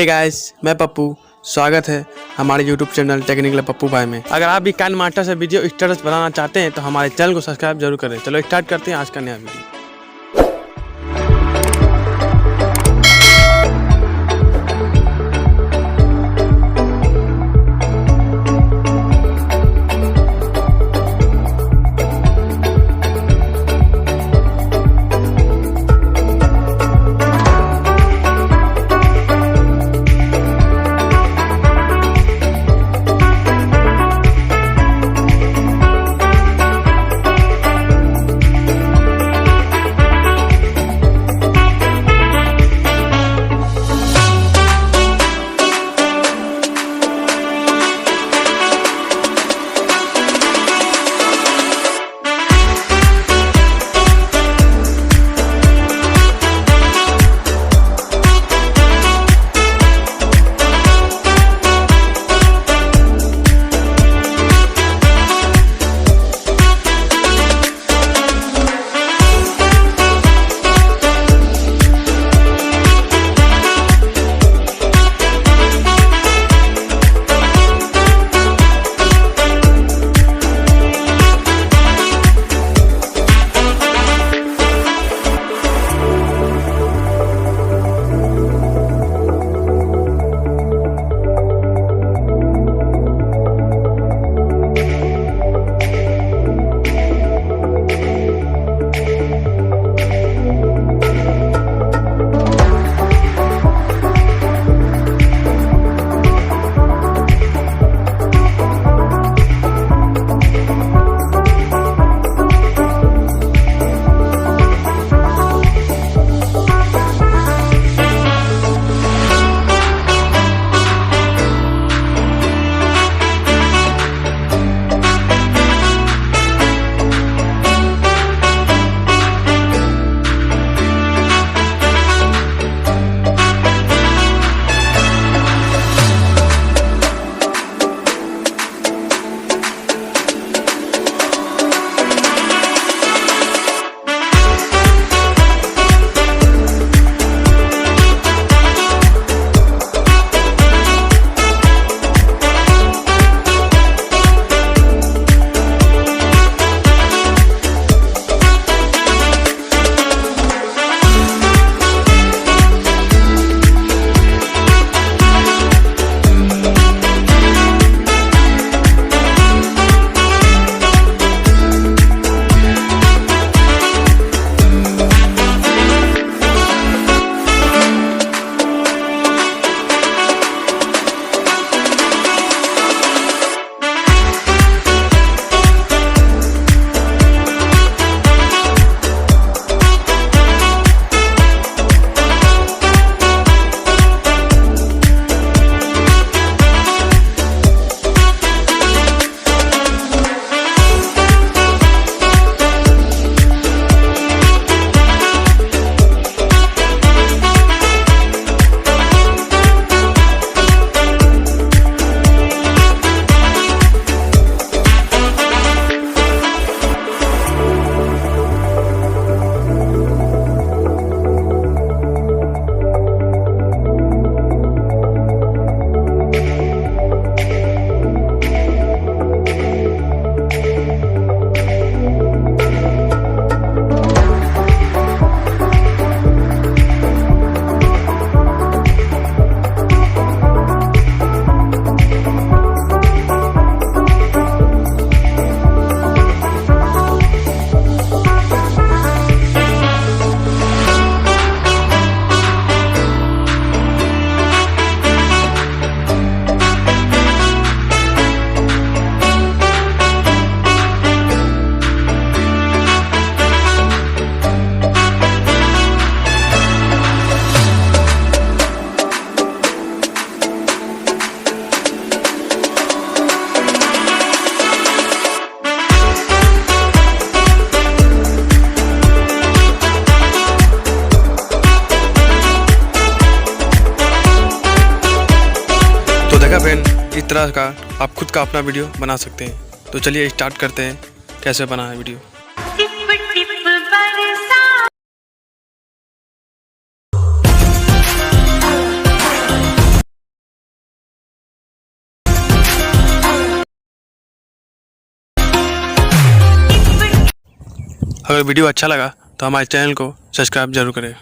Hey guys, मैं पप्पू। स्वागत है हमारे यूट्यूब चैनल टेक्निकल पप्पू भाई में। अगर आप भी काइनमास्टर से वीडियो स्टेटस बनाना चाहते हैं तो हमारे चैनल को सब्सक्राइब जरूर करें। चलो स्टार्ट करते हैं आज का नया वीडियो। इस तरह का आप खुद का अपना वीडियो बना सकते हैं। तो चलिए स्टार्ट करते हैं कैसे बना है वीडियो। अगर वीडियो अच्छा लगा तो हमारे चैनल को सब्सक्राइब जरूर करें।